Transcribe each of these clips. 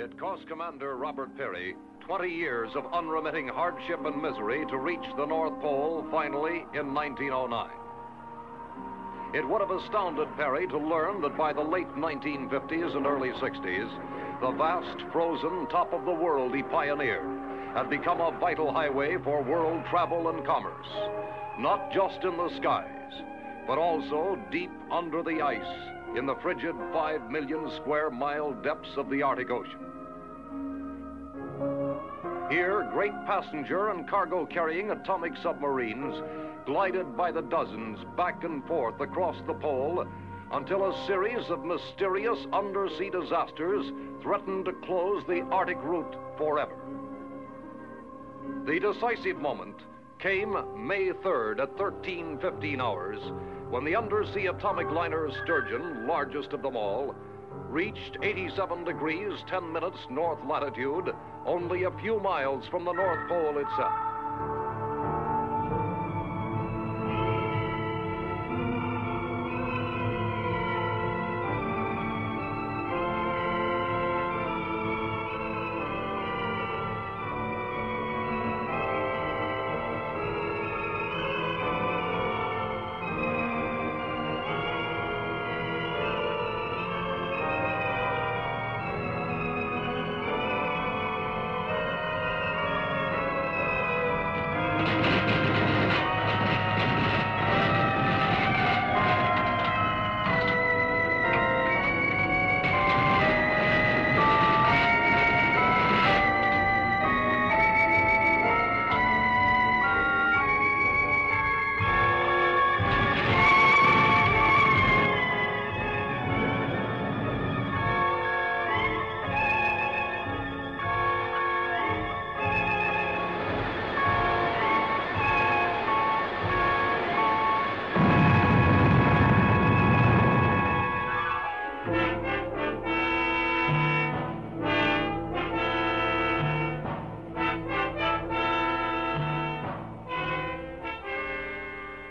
It cost Commander Robert Peary 20 years of unremitting hardship and misery to reach the North Pole finally in 1909. It would have astounded Peary to learn that by the late 1950s and early 60s, the vast frozen top of the world he pioneered had become a vital highway for world travel and commerce, not just in the skies, but also deep under the ice in the frigid 5 million square mile depths of the Arctic Ocean. Here, great passenger and cargo carrying atomic submarines glided by the dozens back and forth across the pole until a series of mysterious undersea disasters threatened to close the Arctic route forever. The decisive moment came May 3rd at 13:15 hours, when the undersea atomic liner Sturgeon, largest of them all, reached 87 degrees 10 minutes north latitude, only a few miles from the North Pole itself.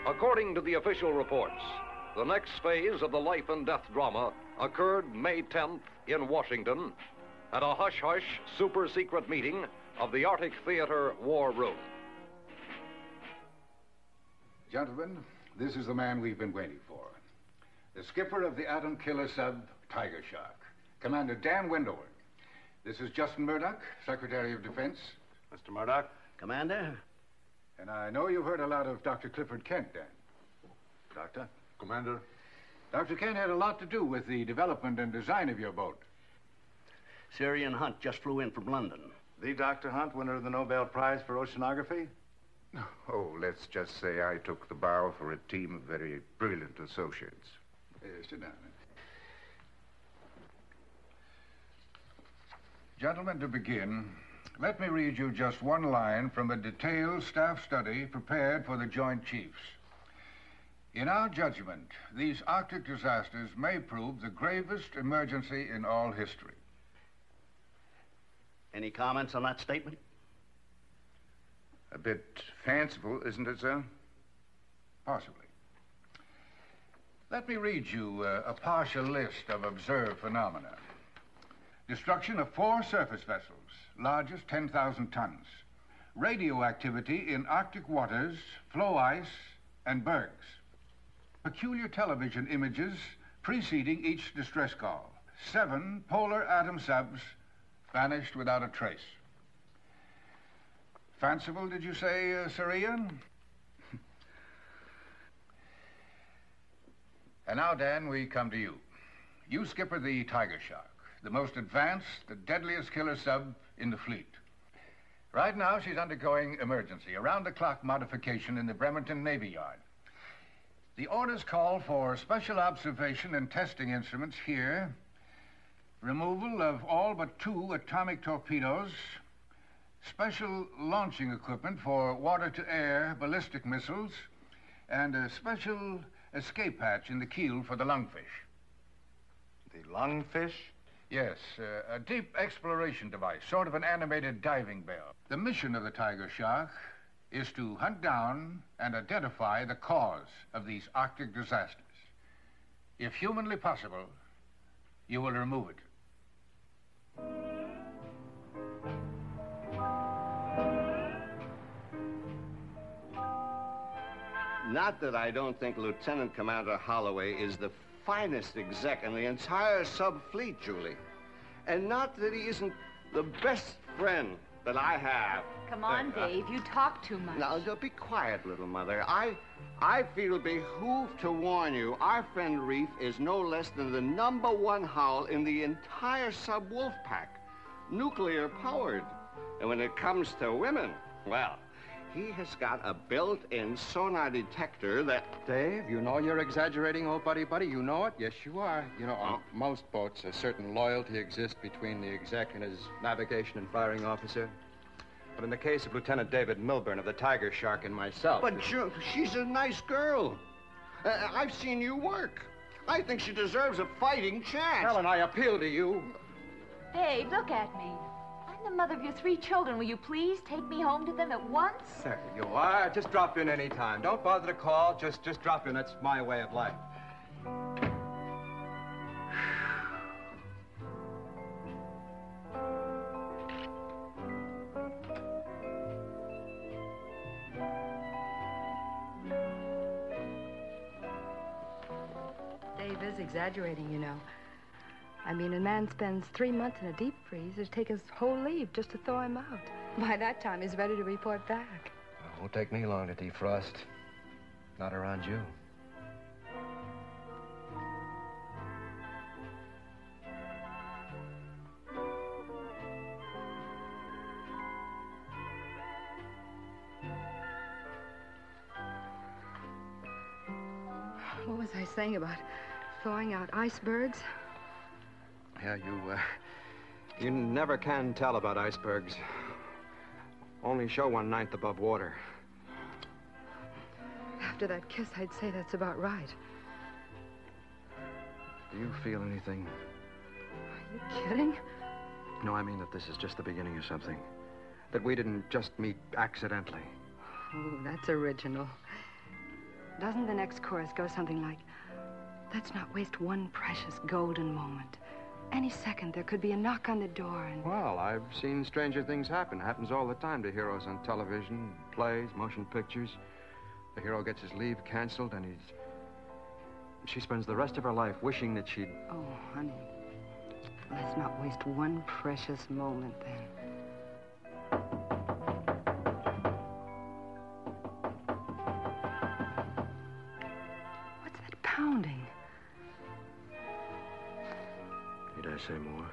According to the official reports, the next phase of the life and death drama occurred May 10th in Washington at a hush-hush super-secret meeting of the Arctic Theater War Room. Gentlemen, this is the man we've been waiting for. The skipper of the atom killer sub Tiger Shark, Commander Dan Wendover. This is Justin Murdoch, Secretary of Defense. Mr. Murdoch. Commander. And I know you've heard a lot of Dr. Clifford Kent, Dan. Doctor? Commander. Dr. Kent had a lot to do with the development and design of your boat. Syrian Hunt just flew in from London. The Dr. Hunt, winner of the Nobel Prize for Oceanography? Oh, let's just say I took the bow for a team of very brilliant associates. Sit down. Gentlemen, to begin, let me read you just one line from a detailed staff study prepared for the Joint Chiefs. In our judgment, these Arctic disasters may prove the gravest emergency in all history. Any comments on that statement? A bit fanciful, isn't it, sir? Possibly. Let me read you a partial list of observed phenomena. Destruction of 4 surface vessels, largest 10,000 tons. Radioactivity in Arctic waters, floe ice, and bergs. Peculiar television images preceding each distress call. 7 polar atom subs vanished without a trace. Fanciful, did you say, Sir Ian? And now, Dan, we come to you. You skipper the Tiger Shark, the most advanced, the deadliest killer sub in the fleet. Right now, she's undergoing emergency, around-the-clock modification in the Bremerton Navy Yard. The orders call for special observation and testing instruments here, removal of all but 2 atomic torpedoes, special launching equipment for water-to-air ballistic missiles, and a special escape hatch in the keel for the lungfish. The lungfish? Yes, a deep exploration device, sort of an animated diving bell. The mission of the Tiger Shark is to hunt down and identify the cause of these Arctic disasters. If humanly possible, you will remove it. Not that I don't think Lieutenant Commander Holloway is the finest exec in the entire sub-fleet, Julie. And not that he isn't the best friend that I have. Come on, Dave. You talk too much. Now, be quiet, little mother. I feel behooved to warn you, our friend Reef is no less than the #1 howl in the entire sub-wolf pack. Nuclear-powered. And when it comes to women, well, he has got a built-in sonar detector that... Dave, you know you're exaggerating, old buddy. You know it? Yes, you are. You know, on most boats, a certain loyalty exists between the exec and his navigation and firing officer. But in the case of Lieutenant David Milburn of the Tiger Shark and myself... But she's a nice girl. I've seen you work. I think she deserves a fighting chance. Helen, I appeal to you. Dave, look at me. I'm the mother of your 3 children. Will you please take me home to them at once? There you are. Just drop in any time. Don't bother to call. Just drop in. That's my way of life. Dave is exaggerating, you know. I mean, a man spends 3 months in a deep freeze. It'd take his whole leave just to thaw him out. By that time, he's ready to report back. It won't take me long to defrost. Not around you. What was I saying about thawing out icebergs? Yeah, you never can tell about icebergs. Only show 1/9 above water. After that kiss, I'd say that's about right. Do you feel anything? Are you kidding? No, I mean that this is just the beginning of something. That we didn't just meet accidentally. Oh, that's original. Doesn't the next chorus go something like, let's not waste one precious golden moment. Any second, there could be a knock on the door and... Well, I've seen stranger things happen. Happens all the time to heroes on television, plays, motion pictures. The hero gets his leave canceled and she spends the rest of her life wishing that she'd... Oh, honey, let's not waste one precious moment then. What's that pounding? Need I say more?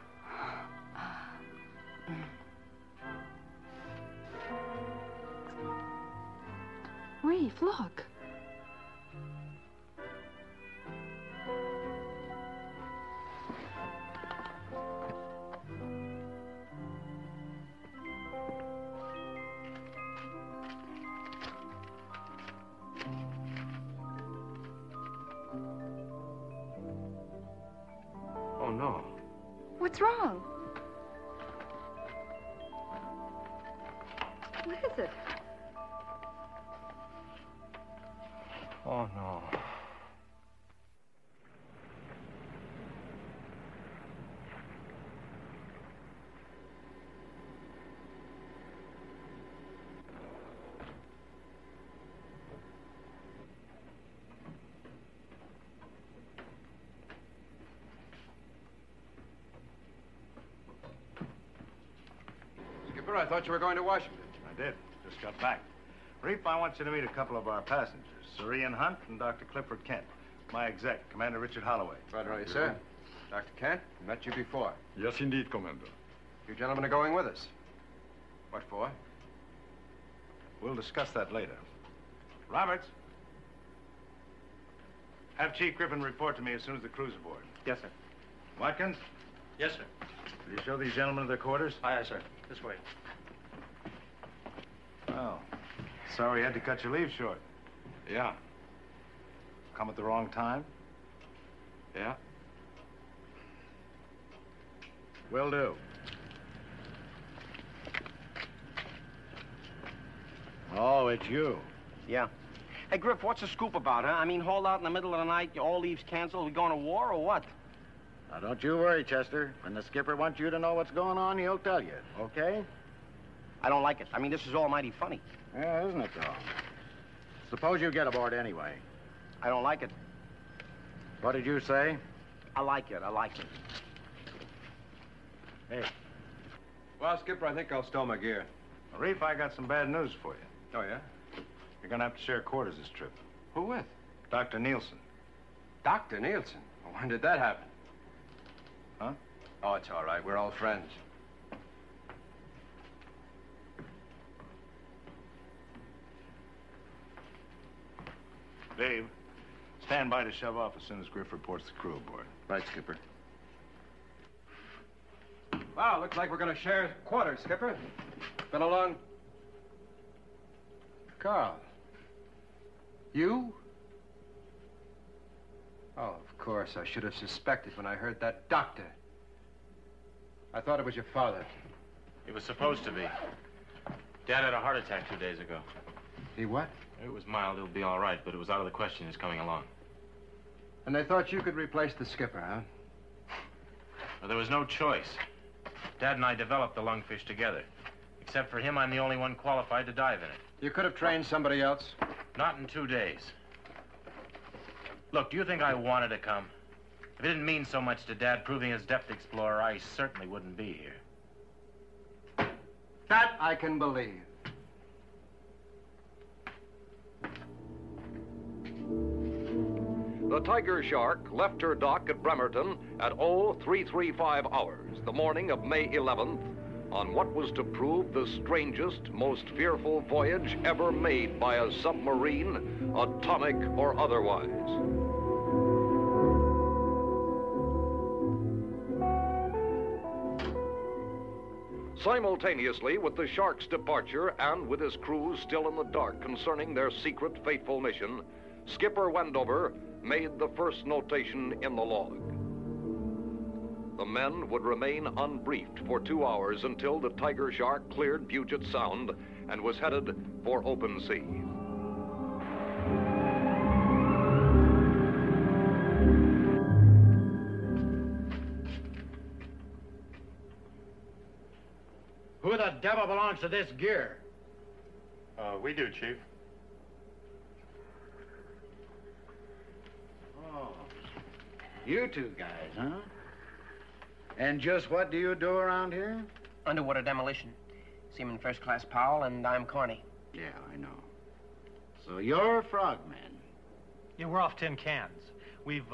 Reef, look. Oh, no. What's wrong? What is it? Oh, no. Skipper, I thought you were going to Washington. I did. Just got back. Reef, I want you to meet a couple of our passengers, Sirian Hunt and Dr. Clifford Kent. My exec, Commander Richard Holloway. Right, are you, sir? Dr. Kent, met you before. Yes, indeed, Commander. You gentlemen are going with us. What for? We'll discuss that later. Roberts. Have Chief Griffin report to me as soon as the crew's aboard. Yes, sir. Watkins, Yes, sir. will you show these gentlemen their quarters? Aye, sir. This way. Oh, sorry you had to cut your leave short. Yeah. Come at the wrong time? Yeah? Will do. Oh, it's you. Yeah. Hey, Griff, what's the scoop about, huh? I mean, hauled out in the middle of the night, all leaves canceled, we going to war or what? Now, don't you worry, Chester. When the skipper wants you to know what's going on, he'll tell you, okay? I don't like it. I mean, this is all mighty funny. Yeah, isn't it, though? Suppose you get aboard anyway. I don't like it. What did you say? I like it. I like it. Hey. Well, Skipper, I think I'll stow my gear. Reef, I got some bad news for you. Oh, yeah? You're gonna have to share quarters this trip. Who with? Dr. Nielsen. Dr. Nielsen? Well, when did that happen? Huh? Oh, it's all right. We're all friends. Dave, stand by to shove off as soon as Griff reports the crew aboard. Right, Skipper. Wow, looks like we're going to share quarters, Skipper. Been a long... Carl. You? Oh, of course. I should have suspected when I heard that doctor. I thought it was your father. It was supposed to be. Dad had a heart attack 2 days ago. He what? It was mild. It'll be all right, but it was out of the question he's coming along. And they thought you could replace the skipper, huh? Well, there was no choice. Dad and I developed the lungfish together. Except for him, I'm the only one qualified to dive in it. You could have trained somebody else. Not in 2 days. Look, do you think I wanted to come? If it didn't mean so much to Dad proving his depth explorer, I certainly wouldn't be here. That I can believe. The Tiger Shark left her dock at Bremerton at 0335 hours, the morning of May 11th, on what was to prove the strangest, most fearful voyage ever made by a submarine, atomic or otherwise. Simultaneously with the Shark's departure and with his crew still in the dark concerning their secret, fateful mission, Skipper Wendover made the first notation in the log. The men would remain unbriefed for 2 hours until the Tiger Shark cleared Puget Sound and was headed for open sea. Who the devil belongs to this gear? We do, Chief. Oh, you two guys, huh? And just what do you do around here? Underwater demolition. Seaman First Class Powell, and I'm Corny. Yeah, I know. So you're frogmen. Yeah, we're off tin cans. We've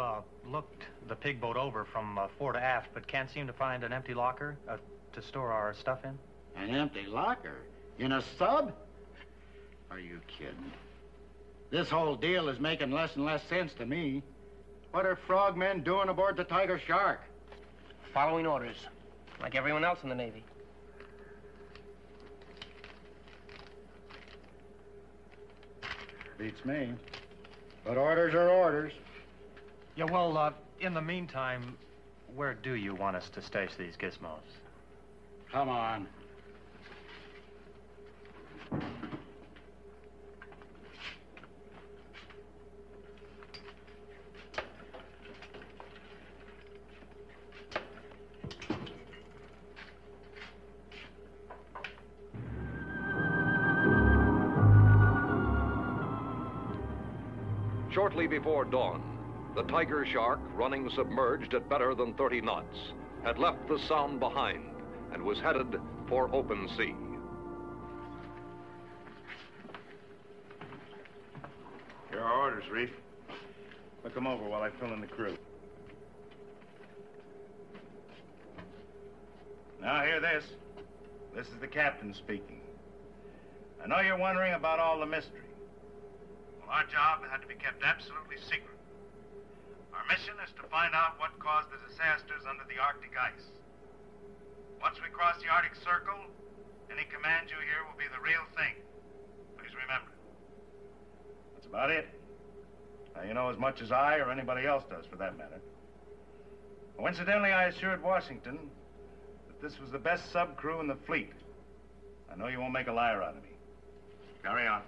looked the pig boat over from fore to aft, but can't seem to find an empty locker to store our stuff in. An empty locker? In a sub? Are you kidding? This whole deal is making less and less sense to me. What are frogmen doing aboard the Tiger Shark? Following orders, like everyone else in the Navy. Beats me. But orders are orders. Yeah, well, in the meantime, where do you want us to stash these gizmos? Come on. Shortly before dawn, the Tiger Shark, running submerged at better than 30 knots, had left the Sound behind and was headed for open sea. Here are orders, Reef. Look them over while I fill in the crew. Now, hear this. This is the captain speaking. I know you're wondering about all the mystery. Well, our job had to be kept absolutely secret. Our mission is to find out what caused the disasters under the Arctic ice. Once we cross the Arctic Circle, any command you hear will be the real thing. Please remember. That's about it. Now, you know as much as I or anybody else does, for that matter. Coincidentally, I assured Washington that this was the best sub crew in the fleet. I know you won't make a liar out of me. Carry on.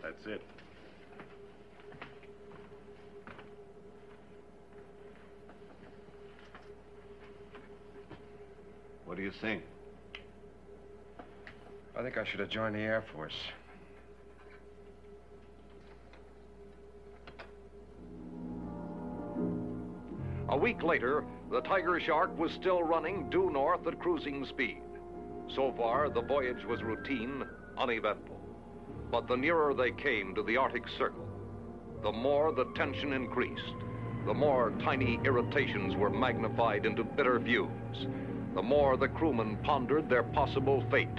That's it. What do you think? I think I should have joined the Air Force. A week later, the Tiger Shark was still running due north at cruising speed. So far, the voyage was routine, uneventful. But the nearer they came to the Arctic Circle, the more the tension increased. The more tiny irritations were magnified into bitter fumes. The more the crewmen pondered their possible fate.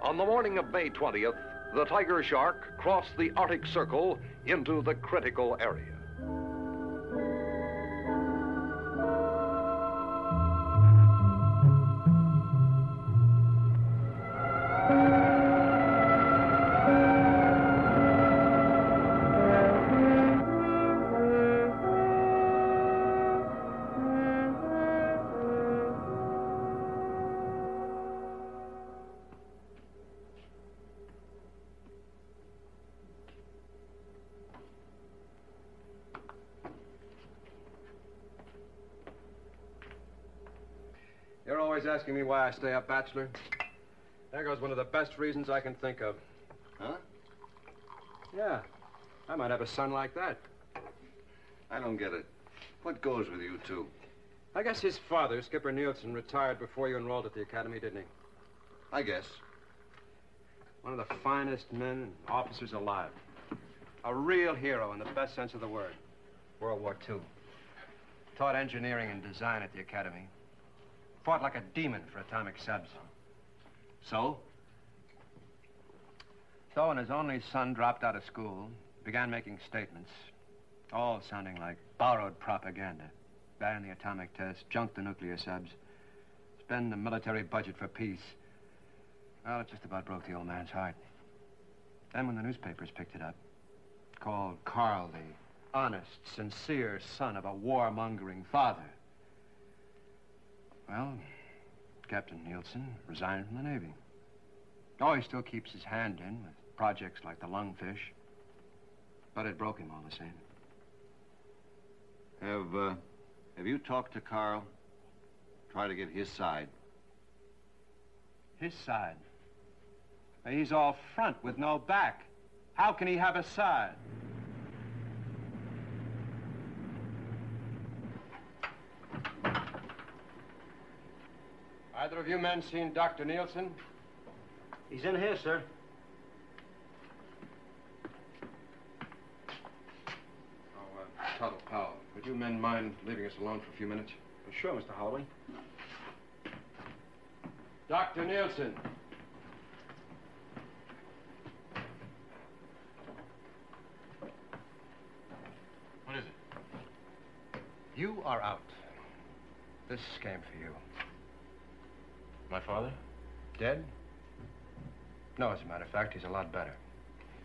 On the morning of May 20th, the Tiger Shark crossed the Arctic Circle into the critical area. You're always asking me why I stay up, bachelor. There goes one of the best reasons I can think of. Huh? Yeah. I might have a son like that. I don't get it. What goes with you two? I guess his father, Skipper Nielsen, retired before you enrolled at the academy, didn't he? I guess. One of the finest men and officers alive. A real hero in the best sense of the word. World War II. Taught engineering and design at the academy. Fought like a demon for atomic subs. So when his only son dropped out of school, began making statements, all sounding like borrowed propaganda. Ban the atomic test, junk the nuclear subs, spend the military budget for peace. Well, it just about broke the old man's heart. Then when the newspapers picked it up, called Carl the honest, sincere son of a warmongering father. Well, Captain Nielsen resigned from the Navy. Oh, he still keeps his hand in with projects like the Lungfish. But it broke him all the same. Have you talked to Carl? Try to get his side. His side? He's all front with no back. How can he have a side? Either of you men seen Dr. Nielsen? He's in here, sir. Tuttle, Powell, would you men mind leaving us alone for a few minutes? Sure, Mr. Holloway. Dr. Nielsen. What is it? You are out. This came for you. My father? Dead? No, as a matter of fact, he's a lot better.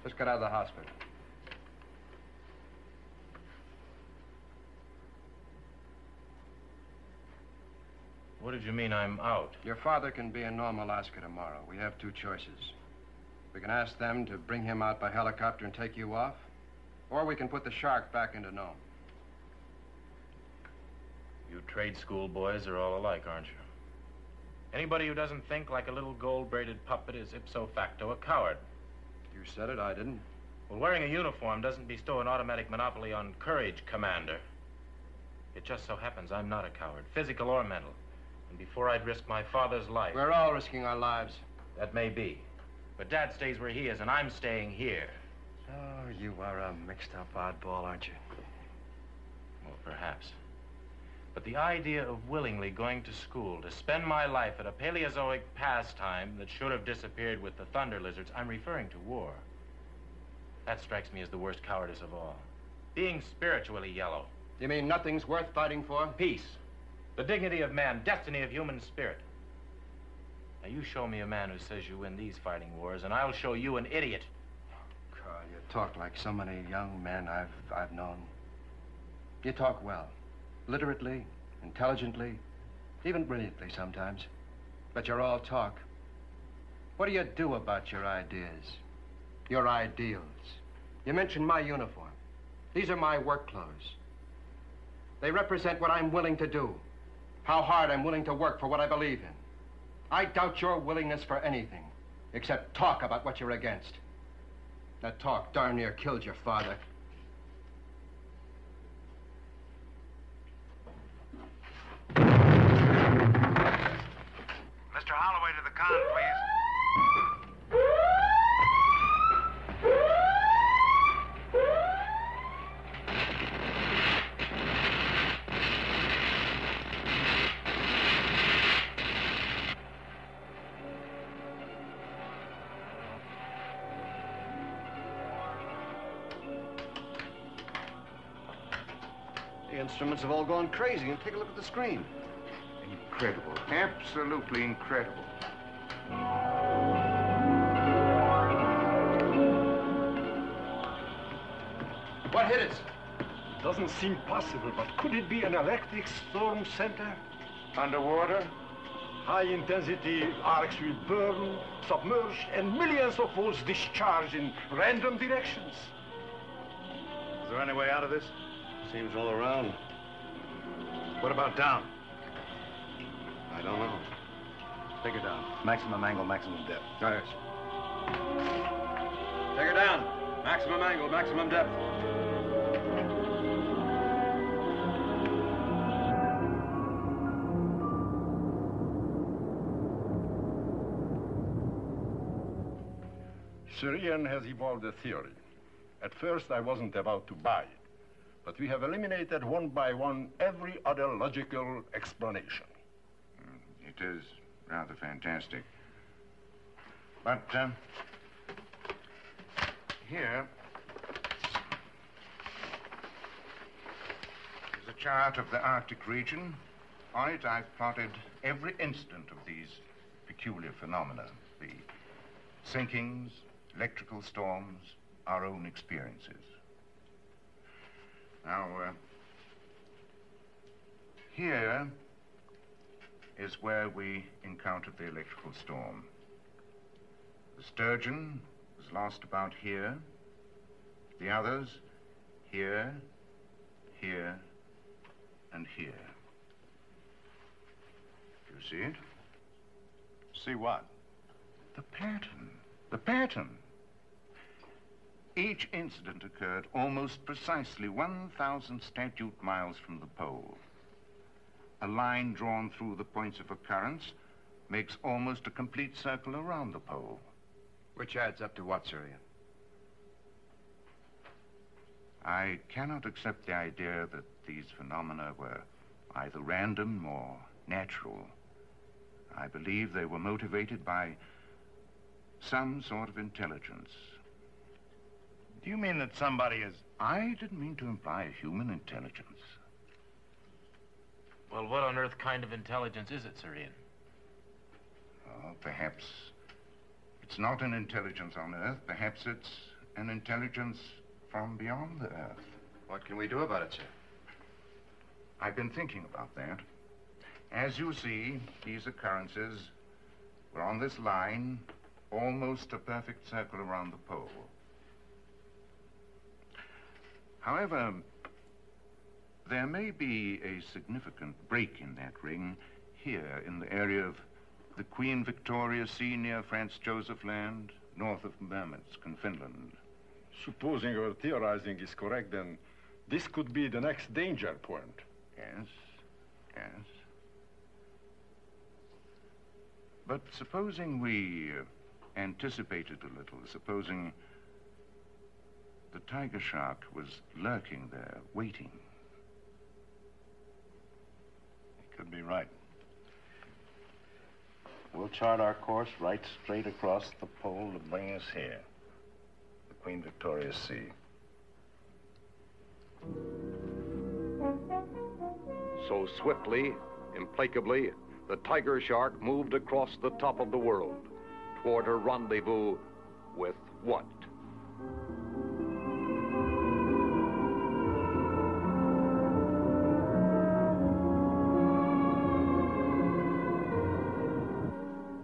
Just got out of the hospital. What did you mean I'm out? Your father can be in Nome, Alaska tomorrow. We have two choices. We can ask them to bring him out by helicopter and take you off, or we can put the Shark back into Nome. You trade school boys are all alike, aren't you? Anybody who doesn't think like a little gold-braided puppet is ipso facto a coward. You said it, I didn't. Well, wearing a uniform doesn't bestow an automatic monopoly on courage, Commander. It just so happens I'm not a coward, physical or mental. And before I'd risk my father's life... We're all risking our lives. That may be. But Dad stays where he is, and I'm staying here. Oh, you are a mixed-up oddball, aren't you? Well, perhaps. But the idea of willingly going to school to spend my life at a Paleozoic pastime that should have disappeared with the thunder lizards, I'm referring to war. That strikes me as the worst cowardice of all. Being spiritually yellow. You mean nothing's worth fighting for? Peace. The dignity of man, destiny of human spirit. Now, you show me a man who says you win these fighting wars, and I'll show you an idiot. Carl, you talk like so many young men I've known. You talk well. Literately, intelligently, even brilliantly sometimes. But you're all talk. What do you do about your ideas? Your ideals? You mentioned my uniform. These are my work clothes. They represent what I'm willing to do. how hard I'm willing to work for what I believe in. I doubt your willingness for anything, except talk about what you're against. That talk darn near killed your father. Mr. Holloway to the con, please. The instruments have all gone crazy. And take a look at the screen. Incredible. Absolutely incredible. What hit it? Doesn't seem possible, but could it be an electric storm center? Underwater? High-intensity arcs will burn, submerge, and millions of volts discharge in random directions. Is there any way out of this? Seems all around. What about down? I don't know. Take her down. Maximum angle, maximum depth. Yes. Take her down. Maximum angle, maximum depth. Sir Ian has evolved a theory. At first, I wasn't about to buy it, but we have eliminated one by one every other logical explanation. It is rather fantastic. But, here is a chart of the Arctic region. On it, I've plotted every instant of these peculiar phenomena, the sinkings, electrical storms, our own experiences. Now, here is where we encountered the electrical storm. The sturgeon was lost about here. The others, here, here, and here. Do you see it? See what? The pattern. The pattern. Each incident occurred almost precisely 1,000 statute miles from the pole. A line drawn through the points of occurrence makes almost a complete circle around the pole. Which adds up to what, Sir Ian? I cannot accept the idea that these phenomena were either random or natural. I believe they were motivated by some sort of intelligence. Do you mean that somebody is... I didn't mean to imply human intelligence. Well, what on earth kind of intelligence is it, Sir Ian? Oh, perhaps it's not an intelligence on Earth. Perhaps it's an intelligence from beyond the Earth. What can we do about it, sir? I've been thinking about that. As you see, these occurrences were on this line, almost a perfect circle around the pole. However, there may be a significant break in that ring here in the area of the Queen Victoria Sea near Franz Joseph Land, north of Murmansk in Finland. Supposing your theorizing is correct, then this could be the next danger point. Yes, yes. But supposing we anticipated a little, supposing the tiger shark was lurking there, waiting. You could be right. We'll chart our course right straight across the pole to bring us here, the Queen Victoria Sea. So swiftly, implacably, the tiger shark moved across the top of the world toward her rendezvous with what?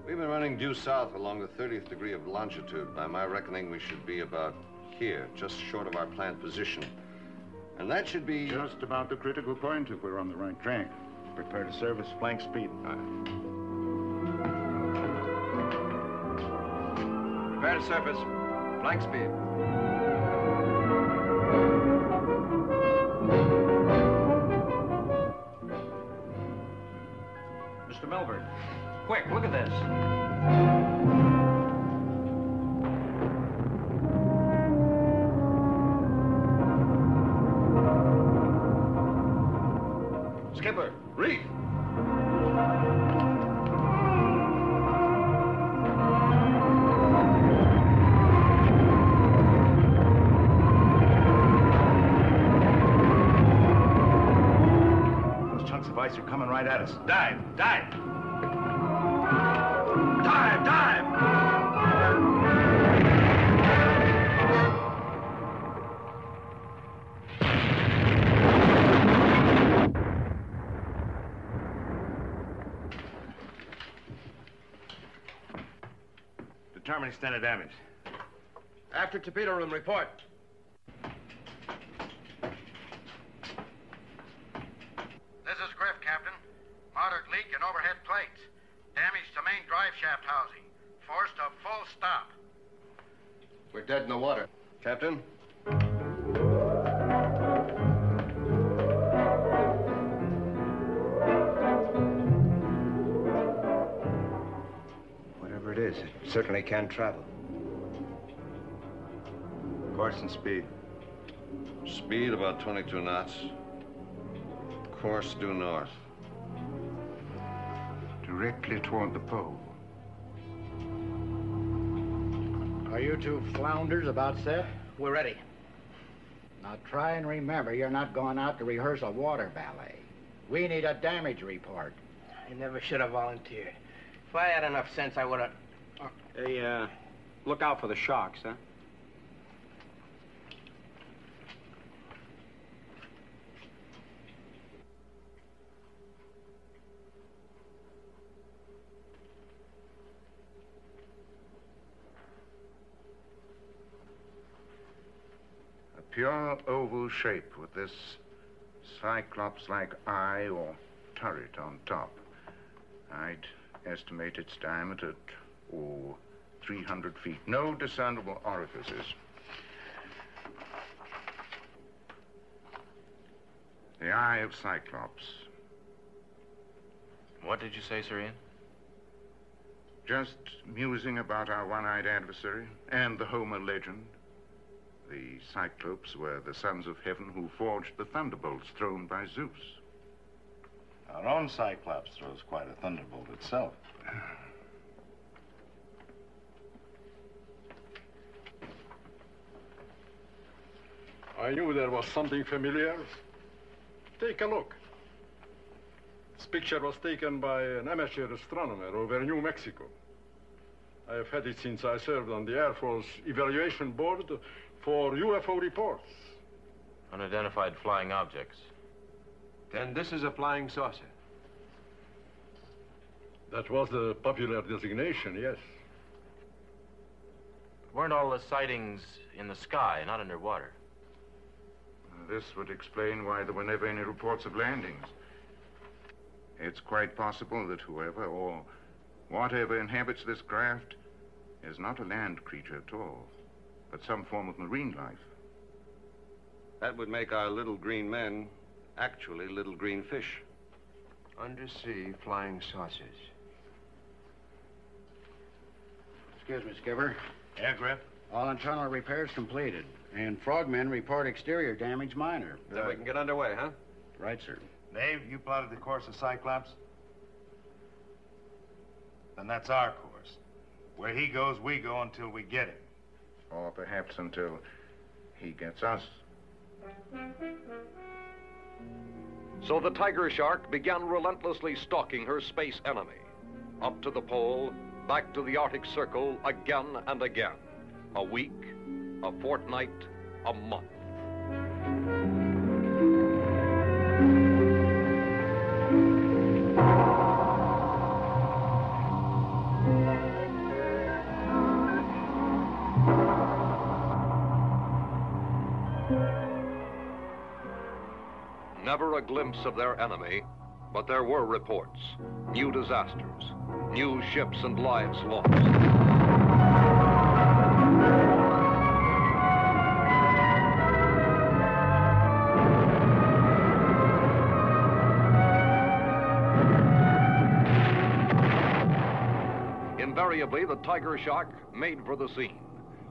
We've been running due south along the 30th degree of longitude. By my reckoning, we should be about here, just short of our planned position. And that should be... Just about the critical point if we're on the right track. Prepare to service, flank speed. Prepare to surface. Flank speed. Mr. Melbourne, quick, look at this. Skipper, reef! Those chunks of ice are coming right at us. Dive! Dive! Dive! Dive! Determine extent of damage. After torpedo room, report. This is Griff, Captain. Moderate leak in overhead plates. Damage to main drive shaft housing. Forced a full stop. We're dead in the water. Captain? Whatever it is, it certainly can travel. Course and speed. Speed about 22 knots. Course due north. Directly toward the pole. Are you two flounders about set? We're ready. Now try and remember you're not going out to rehearse a water ballet. We need a damage report. I never should have volunteered. If I had enough sense, I would have... Hey, look out for the sharks, huh? A pure oval shape with this cyclops-like eye or turret on top. I'd estimate its diameter at, 300 feet. No discernible orifices. The eye of Cyclops. What did you say, Sir Ian? Just musing about our one-eyed adversary and the Homer legend. The Cyclopes were the sons of heaven who forged the thunderbolts thrown by Zeus. Our own Cyclops throws quite a thunderbolt itself. I knew there was something familiar. Take a look. This picture was taken by an amateur astronomer over New Mexico. I have had it since I served on the Air Force Evaluation Board for UFO reports. Unidentified flying objects. Then this is a flying saucer. That was the popular designation, yes. Weren't all the sightings in the sky, not underwater? This would explain why there were never any reports of landings. It's quite possible that whoever or whatever inhabits this craft is not a land creature at all, but some form of marine life. That would make our little green men actually little green fish. Undersea flying saucers. Excuse me, Skipper. Yeah, Griff? All internal repairs completed. And frogmen report exterior damage minor. Then we can get underway, huh? Right, sir. Dave, you plotted the course of Cyclops? Then that's our course. Where he goes, we go until we get him. Or perhaps until he gets us. So the tiger shark began relentlessly stalking her space enemy. Up to the pole, back to the Arctic Circle again and again. A week, a fortnight, a month. Never a glimpse of their enemy, But there were reports, new disasters, new ships and lives lost. Invariably, the Tiger Shark made for the scene,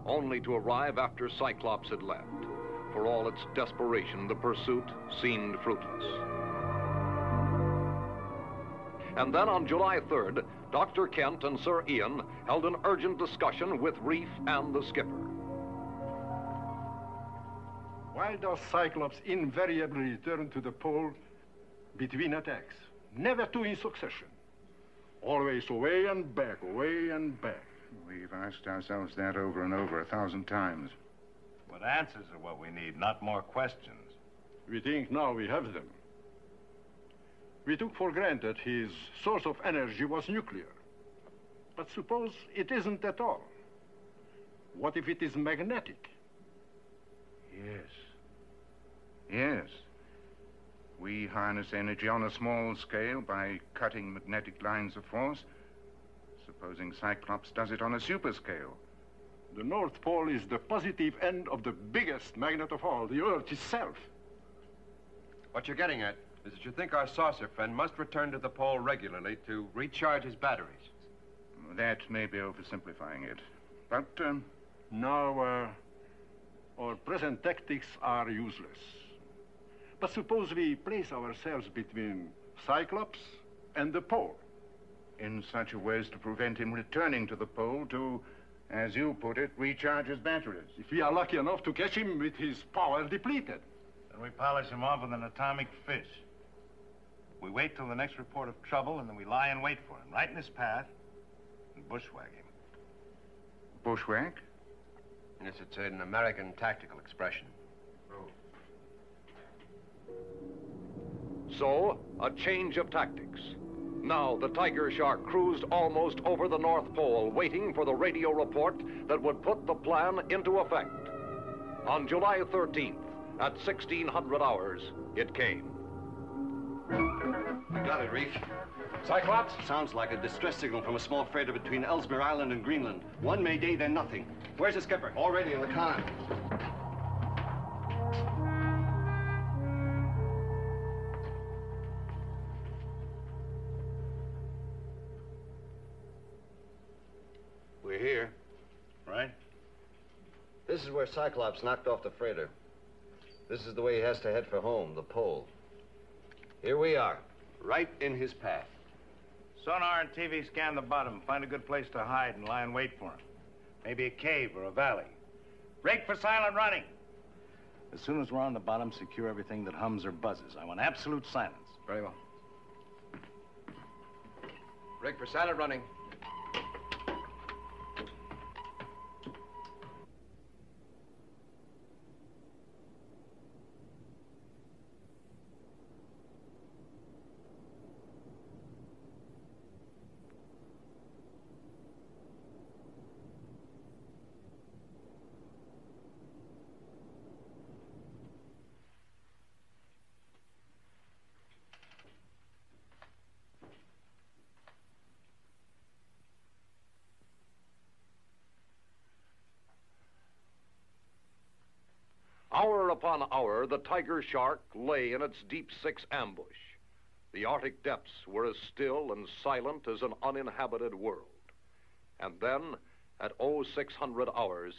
only to arrive after Cyclops had left. For all its desperation, the pursuit seemed fruitless. And then on July 3rd, Dr. Kent and Sir Ian held an urgent discussion with Reef and the skipper. Why does Cyclops invariably return to the pole between attacks? Never two in succession. Always away and back, away and back. We've asked ourselves that over and over 1,000 times. But answers are what we need, not more questions. We think now we have them. We took for granted his source of energy was nuclear. But suppose it isn't at all. What if it is magnetic? Yes. Yes. We harness energy on a small scale by cutting magnetic lines of force. Supposing Cyclops does it on a super scale. The North Pole is the positive end of the biggest magnet of all, the Earth itself. What you're getting at is that you think our saucer friend must return to the pole regularly to recharge his batteries. That may be oversimplifying it. But, Now, our present tactics are useless. But suppose we place ourselves between Cyclops and the pole. in such a way as to prevent him returning to the pole to, as you put it, recharge his batteries. If we are lucky enough to catch him with his power depleted. Then we polish him off with an atomic fish. We wait till the next report of trouble, and then we lie in wait for him, right in his path, and bushwhack him. Bushwhack? Yes, it's an American tactical expression. So, a change of tactics. Now, the Tiger Shark cruised almost over the North Pole, waiting for the radio report that would put the plan into effect. On July 13th, at 1600 hours, it came. We got it, Reef. Cyclops? Sounds like a distress signal from a small freighter between Ellesmere Island and Greenland. One Mayday, then nothing. Where's the skipper? Already in the con. We're here. Right? This is where Cyclops knocked off the freighter. This is the way he has to head for home, the pole. Here we are, right in his path. Sonar and TV scan the bottom. Find a good place to hide and lie in wait for him. Maybe a cave or a valley. Break for silent running. As soon as we're on the bottom, secure everything that hums or buzzes. I want absolute silence. Very well. Break for silent running. Hour upon hour, the Tiger Shark lay in its deep six ambush. The Arctic depths were as still and silent as an uninhabited world. And then, at 0600 hours...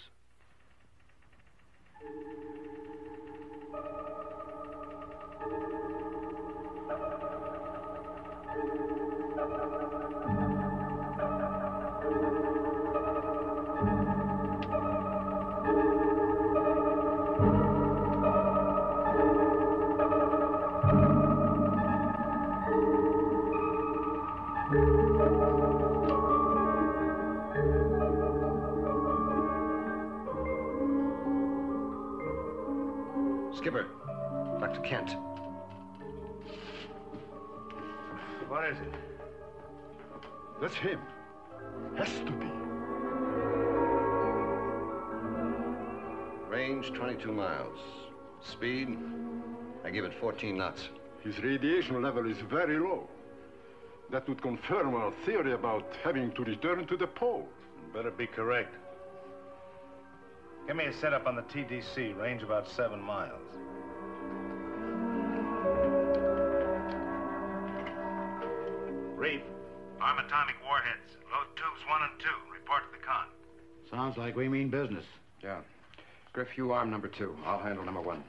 Skipper, Dr. Kent. What is it? That's him. Has to be. Range 22 miles. Speed, I give it 14 knots. His radiation level is very low. That would confirm our theory about having to return to the pole. Better be correct. Give me a setup on the TDC, range about 7 miles. Reef, arm atomic warheads. Load tubes 1 and 2. Report to the con. Sounds like we mean business. Yeah. Griff, you arm number 2. I'll handle number 1.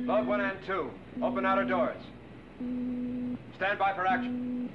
Load 1 and 2. Open outer doors. Stand by for action.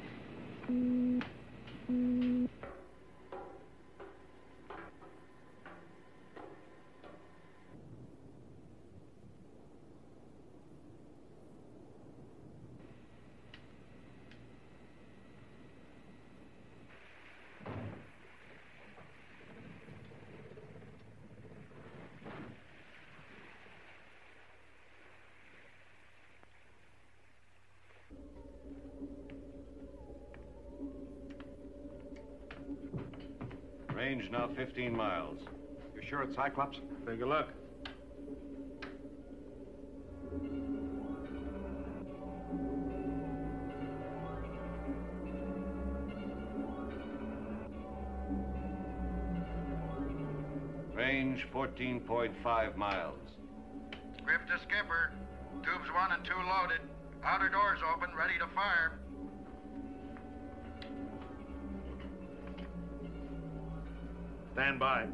Range now 15 miles. You sure it's Cyclops? Take a look. Range 14.5 miles. Griff to skipper. Tubes 1 and 2 loaded. Outer doors open, ready to fire. Stand by.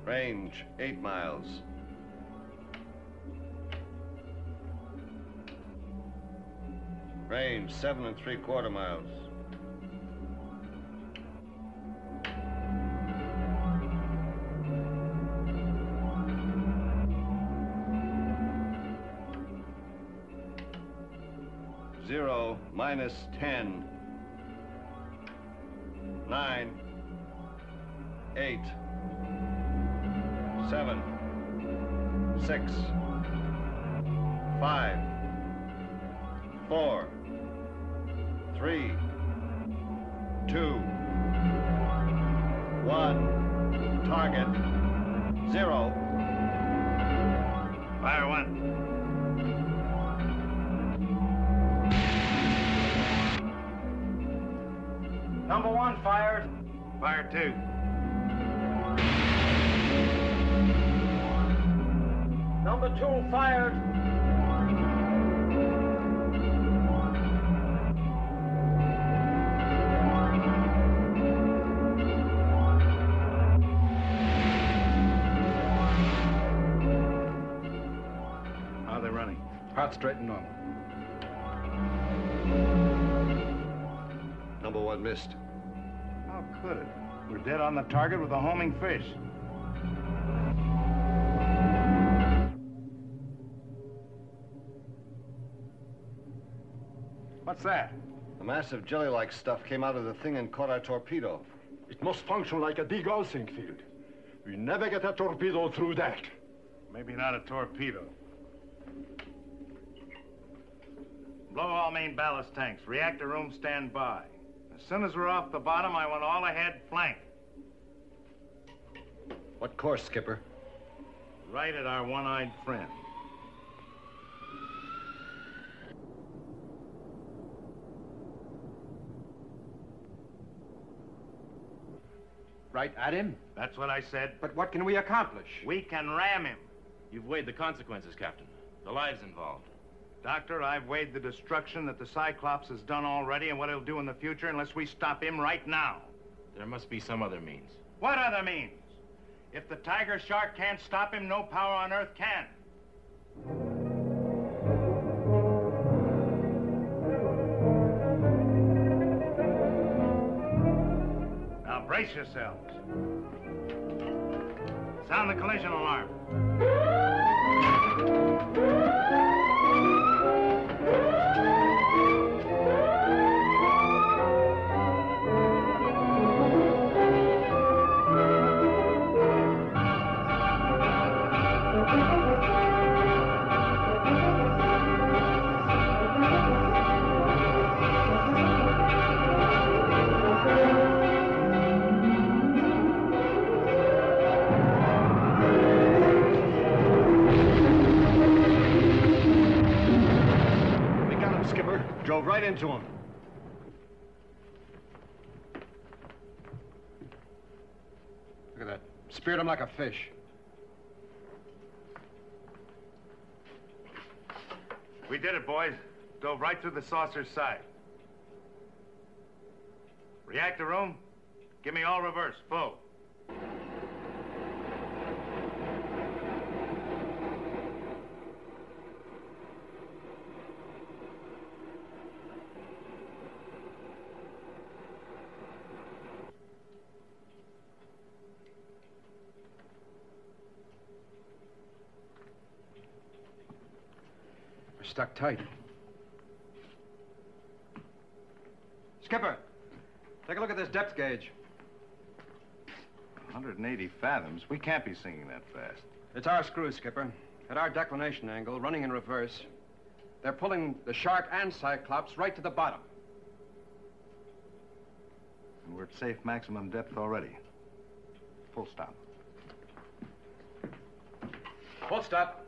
Range 8 miles. Range 7 3/4 miles. Zero, -10. 9, 8, 7, 6, 5, 4, 3, 2, 1. Target 0. Fire 1. Number 1 fired. Fire 2. Number 2 fired. How are they running? Heart straight and normal. Number 1 missed. How could it? We're dead on the target with a homing fish. What's that? A massive jelly-like stuff came out of the thing and caught our torpedo. It must function like a degaussing field. We never get a torpedo through that. Maybe not a torpedo. Blow all main ballast tanks. Reactor room stand by. As soon as we're off the bottom, I want all ahead flank. What course, Skipper? Right at our one-eyed friend. Right at him? That's what I said. But what can we accomplish? We can ram him. You've weighed the consequences, Captain. The lives involved. Doctor, I've weighed the destruction that the Cyclops has done already and what he'll do in the future unless we stop him right now. There must be some other means. What other means? If the tiger shark can't stop him, no power on Earth can. Now brace yourselves. Sound the collision alarm. drove right into him. Look at that. Speared him like a fish. We did it, boys. Dove right through the saucer's side. Reactor room, give me all reverse, full. We're stuck tight. Skipper, take a look at this depth gauge. 180 fathoms? We can't be sinking that fast. It's our screw, Skipper. At our declination angle, running in reverse, they're pulling the Shark and Cyclops right to the bottom. And we're at safe maximum depth already. Full stop. Full stop.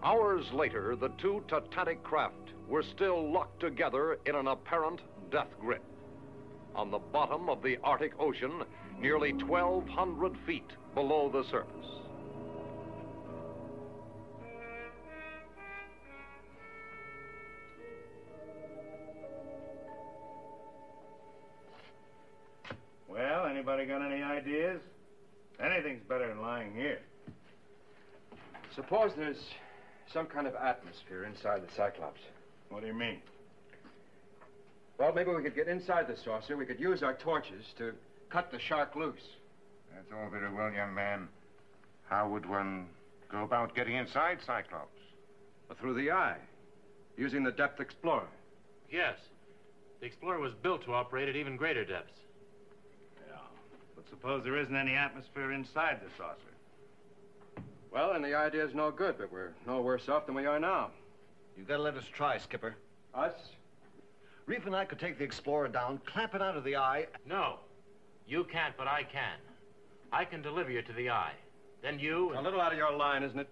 Hours later, the two Titanic craft were still locked together in an apparent death grip. On the bottom of the Arctic Ocean, nearly 1,200 feet below the surface. Well, anybody got any ideas? Anything's better than lying here. Suppose there's some kind of atmosphere inside the Cyclops. What do you mean? Well, maybe we could get inside the saucer. We could use our torches to cut the Shark loose. That's all very well, young man. How would one go about getting inside Cyclops? Through the eye, using the Depth Explorer. Yes. The Explorer was built to operate at even greater depths. Yeah. But suppose there isn't any atmosphere inside the saucer. Well, then the idea's no good, but we're no worse off than we are now. You gotta let us try, Skipper. Us? Reef and I could take the Explorer down, clamp it onto the eye. No. You can't, but I can. I can deliver you to the eye. Then you... A little out of your line, isn't it?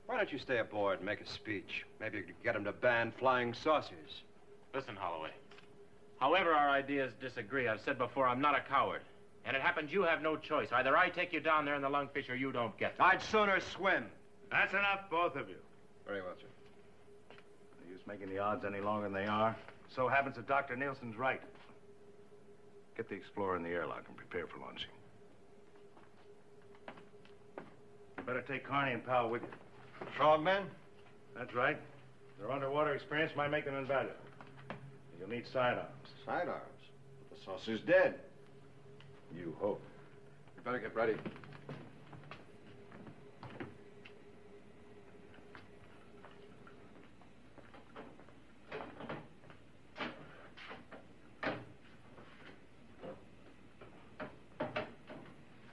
Why don't you stay aboard and make a speech? Maybe you could get him to ban flying saucers. Listen, Holloway. However our ideas disagree, I've said before, I'm not a coward. And it happens you have no choice. Either I take you down there in the lungfish or you don't get them. I'd sooner swim. That's enough, both of you. Very well, sir. No use making the odds any longer than they are. So happens that Dr. Nielsen's right. Get the Explorer in the airlock and prepare for launching. You better take Carney and Powell with you. Frogmen? That's right. Their underwater experience might make them invaluable. You'll need sidearms. Sidearms? The saucer's dead. You hope. You better get ready.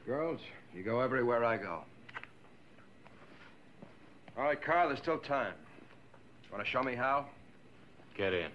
Girls, you go everywhere I go. All right, Carl, there's still time. Want to show me how? Get in.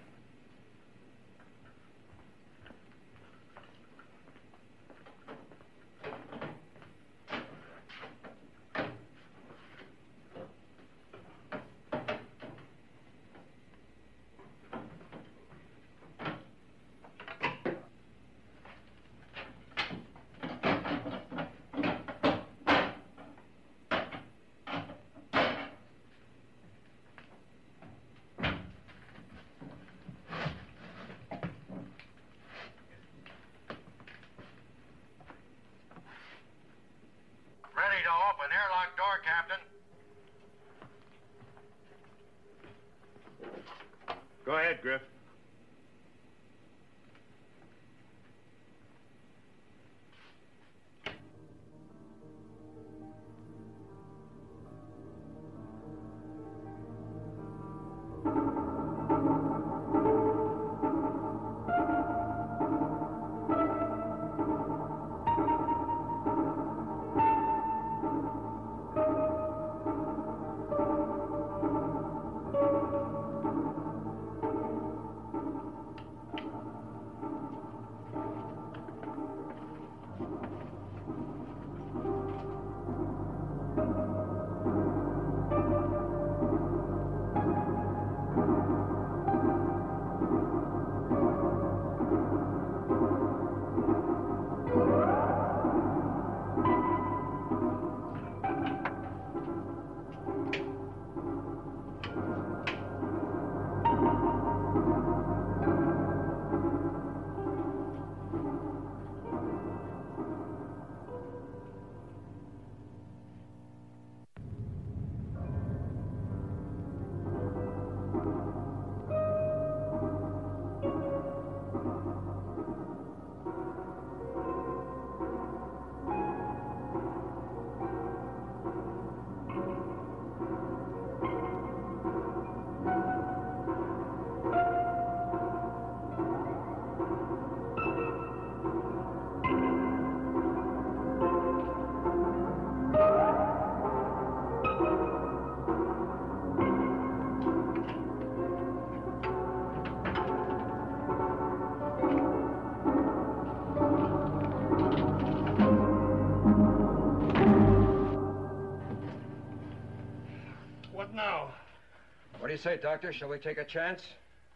do you say, Doctor? Shall we take a chance?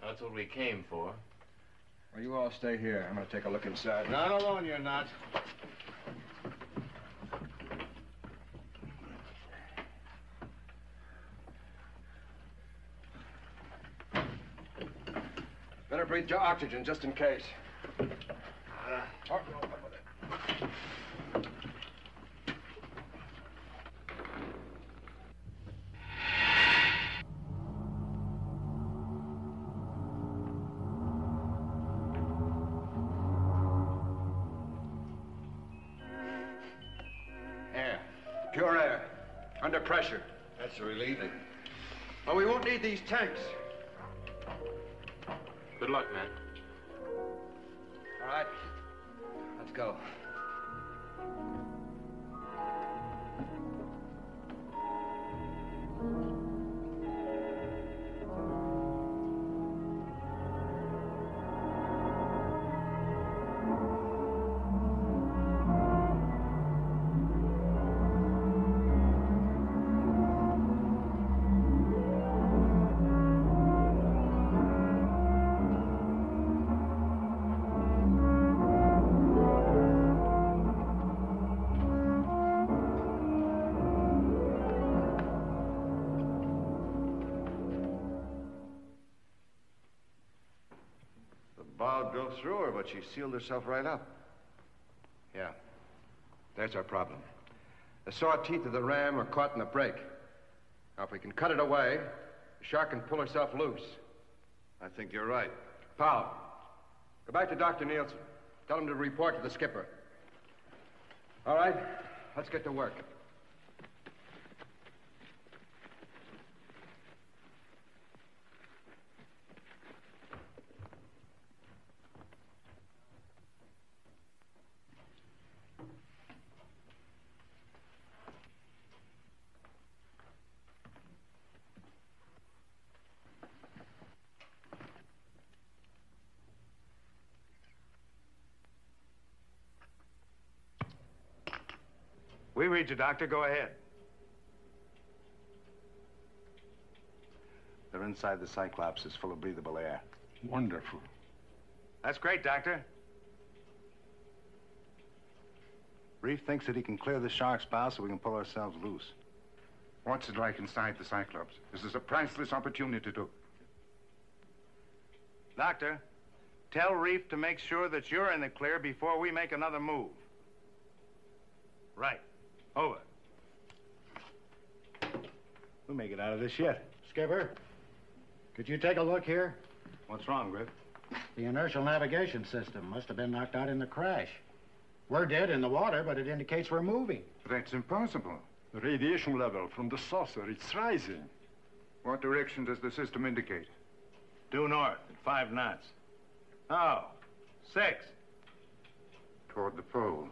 That's what we came for. Well, you all stay here. I'm going to take a look inside. Not alone, you're not. Better breathe your oxygen, just in case. Air. Pure air. Under pressure. That's a relief. Well, we won't need these tanks. Good luck, man. All right. Let's go. Bowed go through her, but she sealed herself right up. Yeah. There's our problem. The saw teeth of the ram are caught in the break. Now, if we can cut it away, the shark can pull herself loose. I think you're right. Powell, go back to Dr. Nielsen. Tell him to report to the skipper. All right, let's get to work. We read you, Doctor. Go ahead. They're inside the Cyclops. It's full of breathable air. Wonderful. That's great, Doctor. Reef thinks that he can clear the shark's bow so we can pull ourselves loose. What's it like inside the Cyclops? This is a priceless opportunity to... Doctor, tell Reef to make sure that you're in the clear before we make another move. Right. Over. We'll make it out of this yet. Skipper, could you take a look here? What's wrong, Griff? The inertial navigation system must have been knocked out in the crash. We're dead in the water, but it indicates we're moving. That's impossible. The radiation level from the saucer, it's rising. What direction does the system indicate? Due north at 5 knots. Oh, 6. Toward the pole.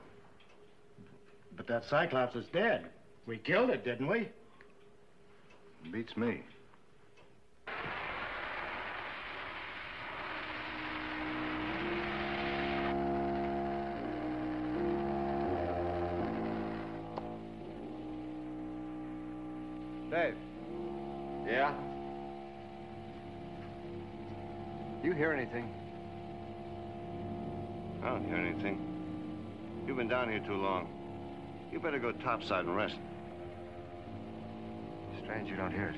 But that Cyclops is dead. We killed it, didn't we? Beats me. Dave. Yeah? You hear anything? I don't hear anything. You've been down here too long. You better go topside and rest. Strange you don't hear it.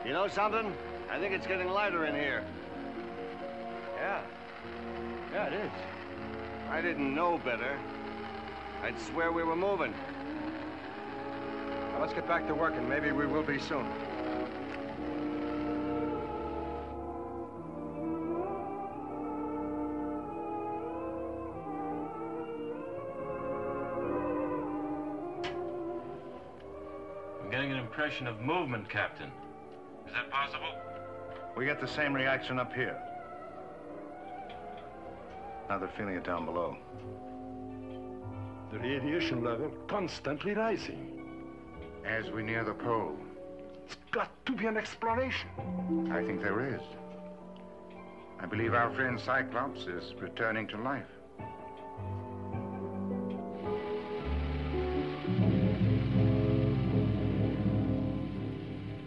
You know something? I think it's getting lighter in here. Yeah. Yeah, it is. I didn't know better. I'd swear we were moving. Now, let's get back to work, and maybe we will be soon. I'm getting an impression of movement, Captain. Is that possible? We get the same reaction up here. How they're feeling it down below? The radiation level constantly rising. As we near the pole. It's got to be an exploration. I think there is. I believe our friend Cyclops is returning to life.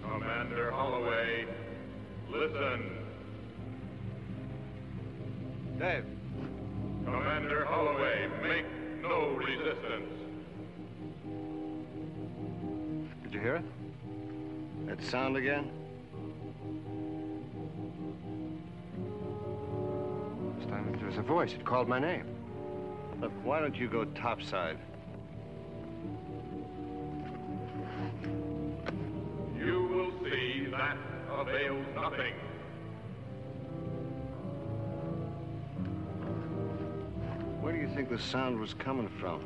Commander Holloway, listen. Dave. Commander Holloway, make no resistance. Did you hear it? That sound again? This time there was a voice. It called my name. Look, why don't you go topside? You will see that avails nothing. Where do you think the sound was coming from?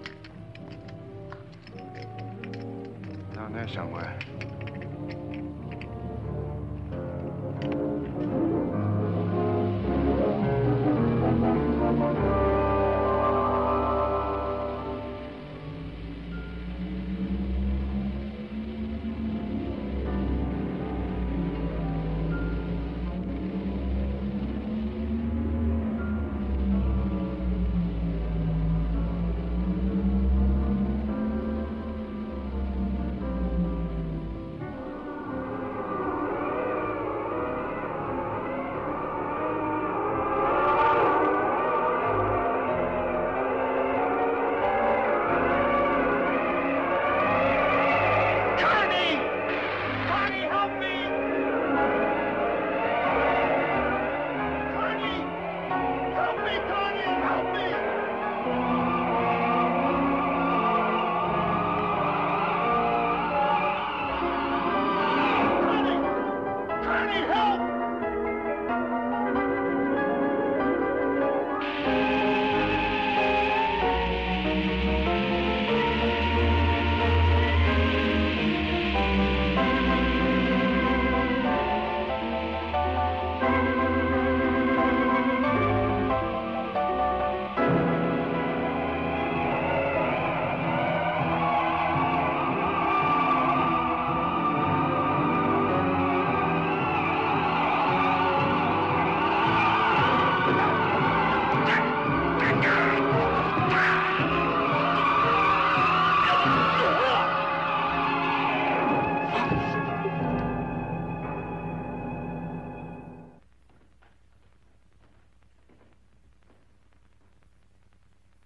Down there somewhere.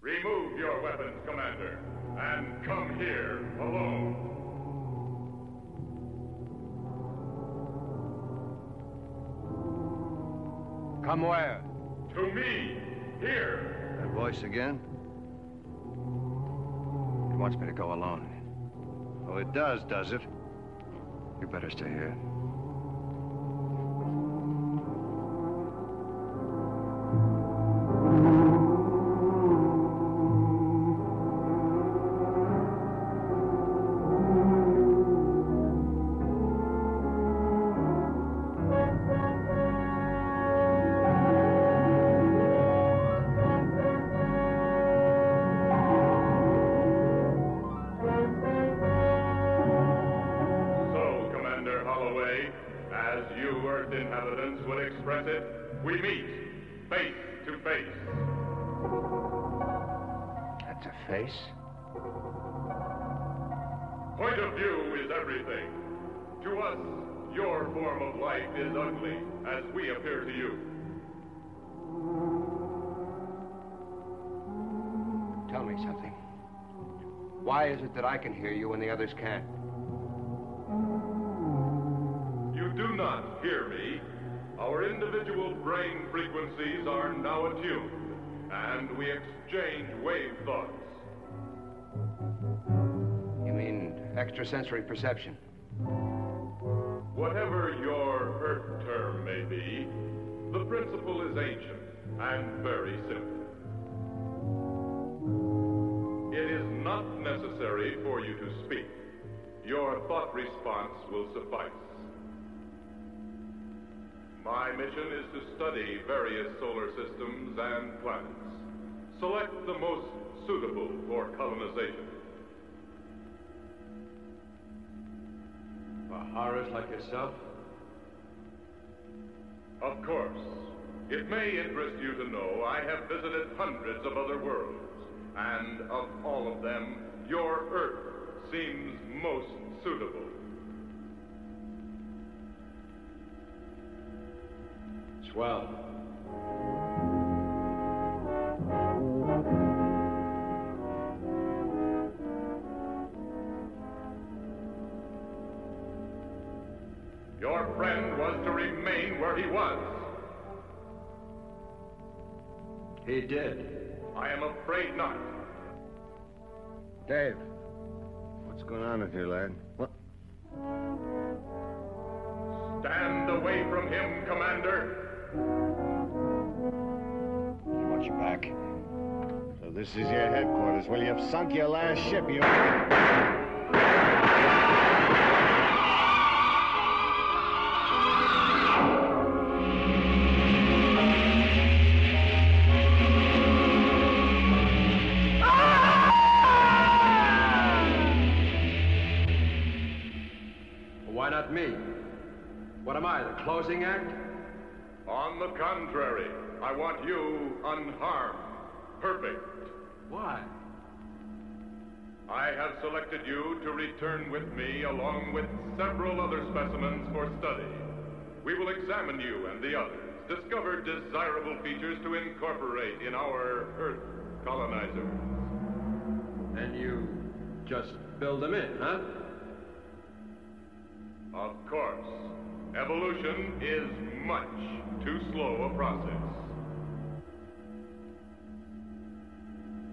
Remove your weapons, Commander, and come here alone. Come where? To me, here. That voice again? It wants me to go alone. Oh, it does it? You better stay here. We meet face to face. That's a face? Point of view is everything. To us, your form of life is ugly, as we appear to you. Tell me something. Why is it that I can hear you when the others can't? You do not hear me. Our individual brain frequencies are now attuned, and we exchange wave thoughts. You mean extrasensory perception? Whatever your Earth term may be, the principle is ancient and very simple. It is not necessary for you to speak. Your thought response will suffice. My mission is to study various solar systems and planets. Select the most suitable for colonization. For horrors like yourself? Of course. It may interest you to know I have visited hundreds of other worlds, and of all of them, your Earth seems most suitable. Swell. Your friend was to remain where he was. He did. I am afraid not. Dave, what's going on in here, lad? What? Stand away from him, Commander. He wants you back. So this is your headquarters. Well, you've sunk your last ship, you... Why not me? What am I, the closing act? On the contrary, I want you unharmed. Perfect. Why? I have selected you to return with me along with several other specimens for study. We will examine you and the others, discover desirable features to incorporate in our Earth colonizers. And you just build them in, huh? Of course. Evolution is much too slow a process.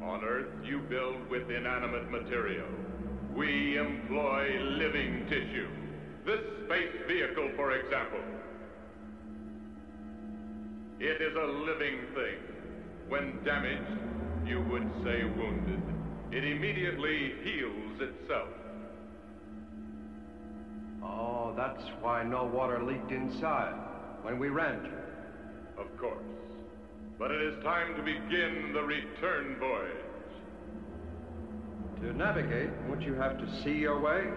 On Earth, you build with inanimate material. We employ living tissue. This space vehicle, for example. It is a living thing. When damaged, you would say wounded. It immediately heals itself. Oh, that's why no water leaked inside when we ran. Of course. But it is time to begin the return voyage. To navigate, won't you have to see your way?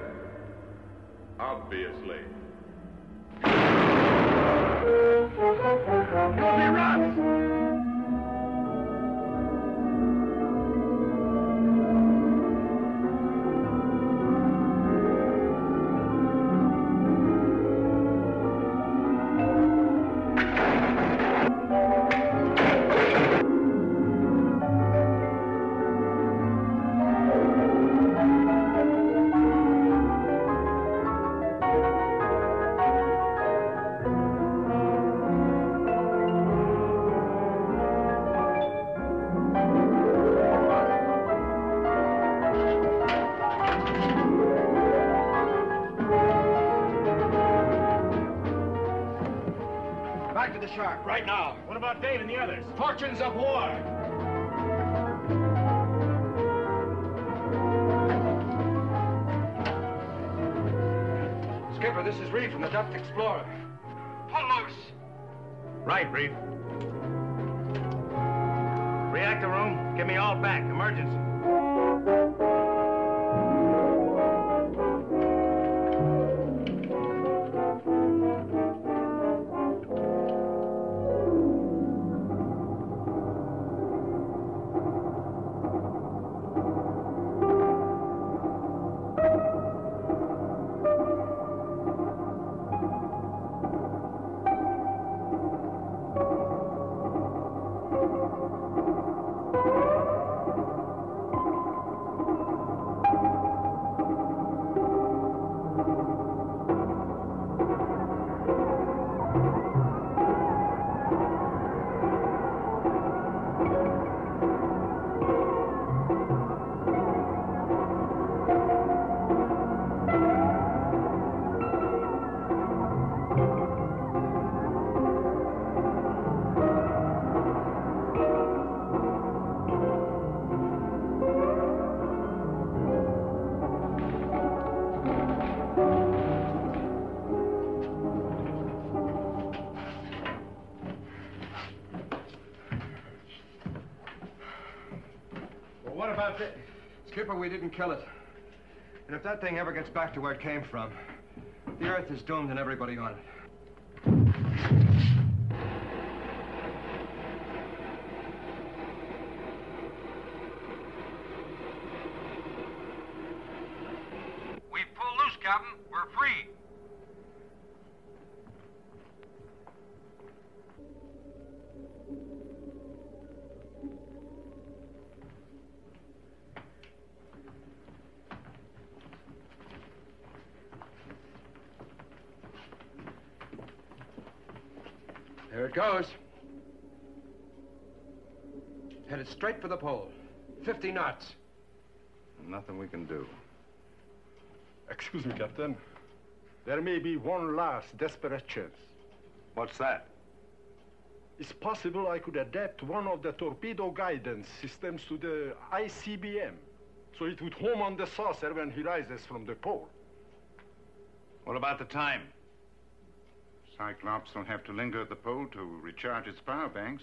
Obviously. You'll be rough! Right now. What about Dave and the others? Fortunes of war. Skipper, this is Reed from the Duct Explorer. Pull loose. Right, Reed. Reactor room, get me all back. Emergency. Skipper, we didn't kill it. And if that thing ever gets back to where it came from, the Earth is doomed and everybody on it. We've pulled loose, Captain. We're free. There it goes. Headed straight for the pole. 50 knots. Nothing we can do. Excuse me, Captain. There may be one last desperate chance. What's that? It's possible I could adapt one of the torpedo guidance systems to the ICBM, so it would home on the saucer when he rises from the pole. What about the time? Cyclops will have to linger at the pole to recharge its power banks.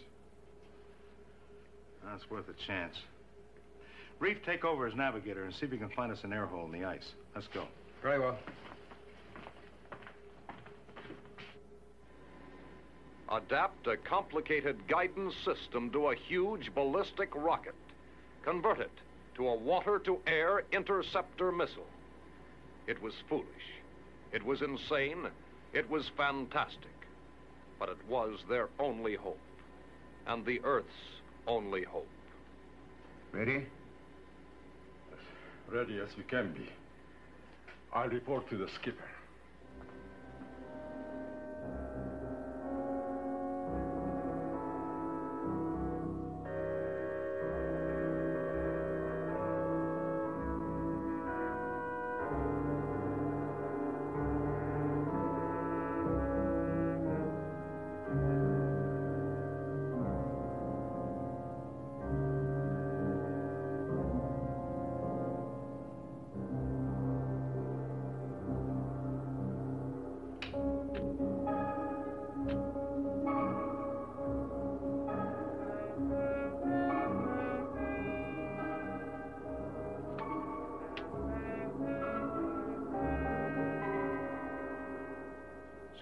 That's worth a chance. Reef, take over as navigator and see if you can find us an air hole in the ice. Let's go. Very well. Adapt a complicated guidance system to a huge ballistic rocket. Convert it to a water-to-air interceptor missile. It was foolish. It was insane. It was fantastic. But it was their only hope. And the Earth's only hope. Ready? As ready as we can be. I'll report to the skipper.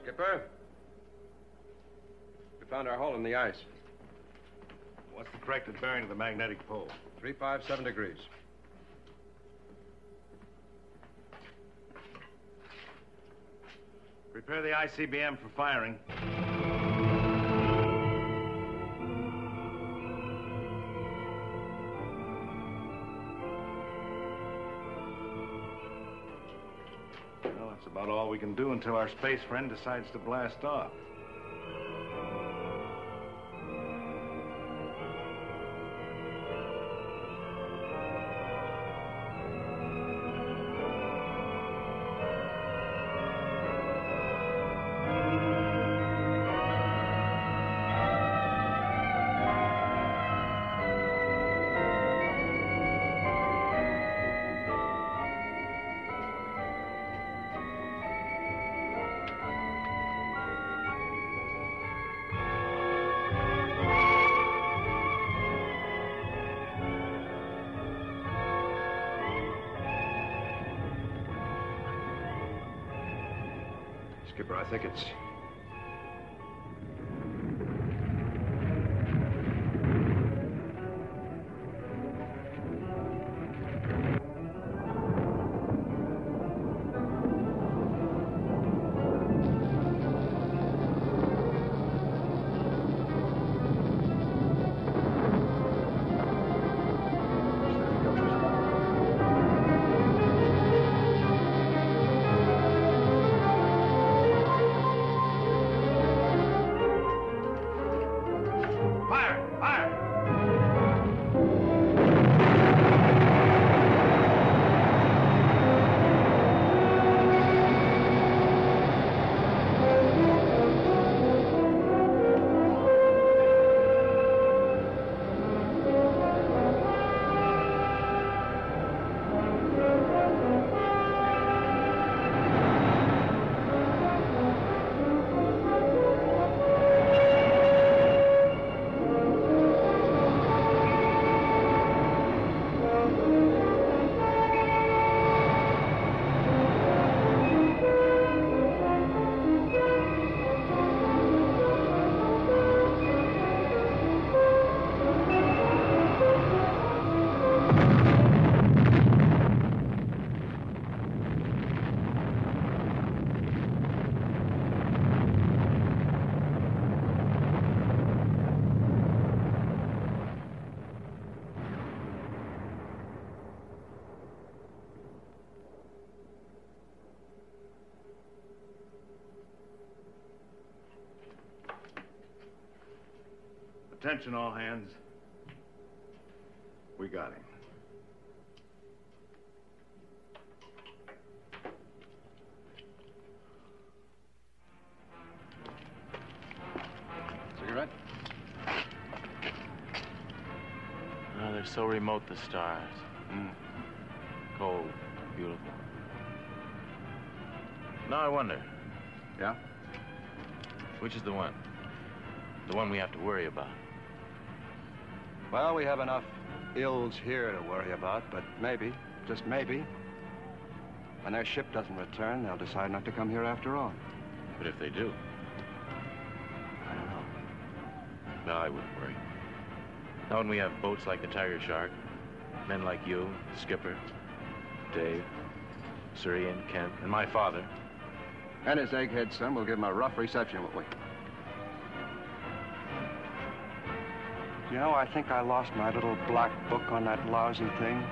Skipper? We found our hole in the ice. What's the corrected bearing of the magnetic pole? 357 degrees. Prepare the ICBM for firing. Well, that's about all we can do until our space friend decides to blast off. Skipper, I think it's... Attention, all hands. We got him. Cigarette? Oh, they're so remote, the stars. Cold, beautiful. Now I wonder. Yeah? Which is the one? The one we have to worry about. Well, we have enough ills here to worry about, but maybe, just maybe, when their ship doesn't return, they'll decide not to come here after all. But if they do? I don't know. No, I wouldn't worry. Not when we have boats like the Tiger Shark, men like you, Skipper, Dave, Sir Ian, Kent, and my father. And his egghead son will give him a rough reception, won't we? You know, I think I lost my little black book on that lousy thing.